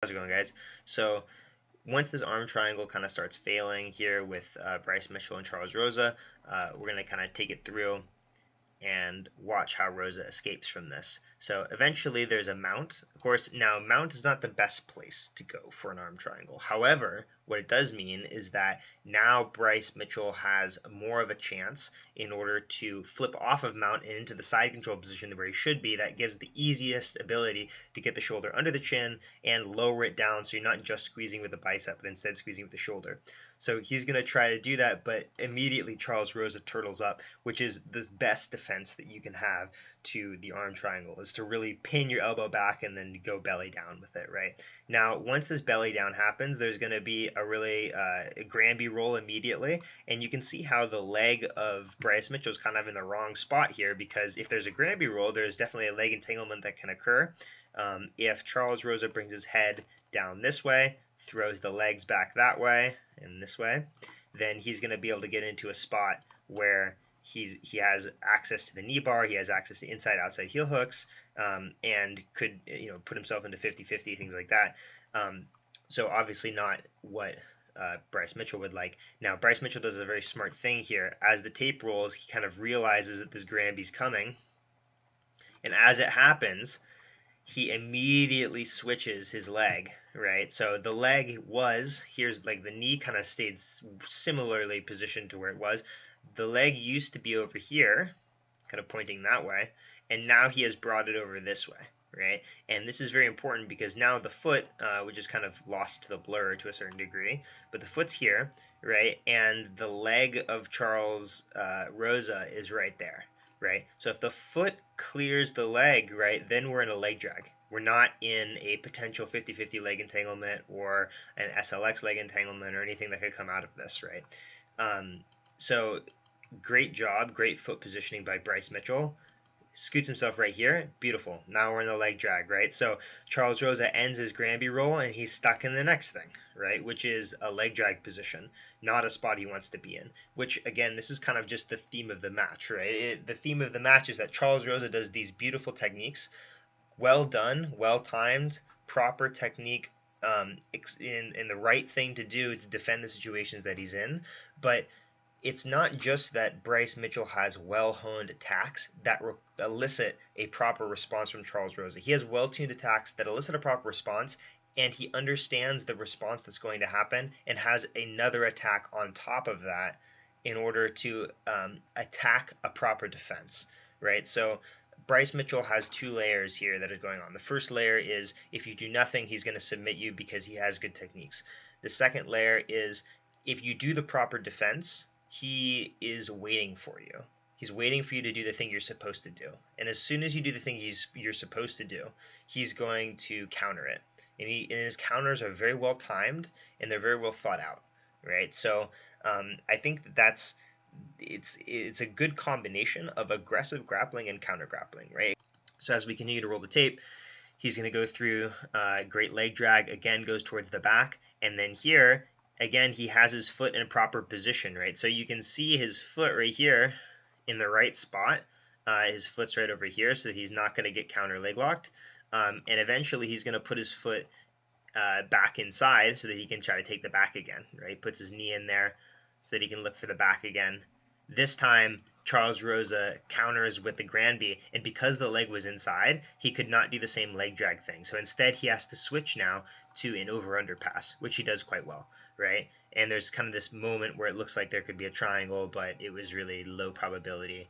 How's it going, guys? So once this arm triangle kind of starts failing here with Bryce Mitchell and Charles Rosa, we're going to kind of take it through and watch how Rosa escapes from this. So eventually there's a mount. Of course, now mount is not the best place to go for an arm triangle. However, what it does mean is that now Bryce Mitchell has more of a chance in order to flip off of mount and into the side control position where he should be. That gives the easiest ability to get the shoulder under the chin and lower it down so you're not just squeezing with the bicep, but instead squeezing with the shoulder. So he's going to try to do that, but immediately Charles Rosa turtles up, which is the best defense that you can have to the arm triangle, is to really pin your elbow back and then go belly down with it, right? Now, once this belly down happens, there's going to be a really Granby roll immediately, and you can see how the leg of Bryce Mitchell is kind of in the wrong spot here, because if there's a Granby roll, there's definitely a leg entanglement that can occur. If Charles Rosa brings his head down this way, throws the legs back that way and this way, then he's going to be able to get into a spot where he has access to the knee bar, he has access to inside outside heel hooks, and could put himself into 50-50, things like that. So obviously not what Bryce Mitchell would like. Now Bryce Mitchell does a very smart thing here. As the tape rolls, he kind of realizes that this Granby's coming, and as it happens, he immediately switches his leg, right? So the leg was, here's like the knee kind of stayed similarly positioned to where it was. The leg used to be over here, kind of pointing that way, and now he has brought it over this way, right? And this is very important because now the foot, which is kind of lost to the blur to a certain degree, but the foot's here, right? And the leg of Charles Rosa is right there. Right? So if the foot clears the leg, right, then we're in a leg drag. We're not in a potential 50-50 leg entanglement or an SLX leg entanglement or anything that could come out of this, right? So great job, great foot positioning by Bryce Mitchell. Scoots himself right here. Beautiful. Now we're in the leg drag, right? So Charles Rosa ends his Granby roll and he's stuck in the next thing, right? Which is a leg drag position, not a spot he wants to be in. Which, again, this is kind of just the theme of the match, right? The theme of the match is that Charles Rosa does these beautiful techniques, well done, well timed, proper technique, in the right thing to do to defend the situations that he's in. But it's not just that Bryce Mitchell has well-honed attacks that elicit a proper response from Charles Rosa. He has well-tuned attacks that elicit a proper response, and he understands the response that's going to happen and has another attack on top of that in order to attack a proper defense, right? So Bryce Mitchell has two layers here that are going on. The first layer is if you do nothing, he's going to submit you because he has good techniques. The second layer is if you do the proper defense, he is waiting for you. He's waiting for you to do the thing you're supposed to do. And as soon as you do the thing you're supposed to do, he's going to counter it. And his counters are very well timed and they're very well thought out, right? So I think it's a good combination of aggressive grappling and counter grappling, right? So as we continue to roll the tape, he's going to go through great leg drag, again goes towards the back, and then here again, he has his foot in a proper position, right? So you can see his foot right here in the right spot. His foot's right over here, so that he's not going to get counter leg locked. And eventually, he's going to put his foot back inside so that he can try to take the back again, right? Puts his knee in there so that he can look for the back again. This time, Charles Rosa counters with the Granby, and because the leg was inside, he could not do the same leg drag thing. So instead, he has to switch now to an over-under pass, which he does quite well, right? And there's kind of this moment where it looks like there could be a triangle, but it was really low probability.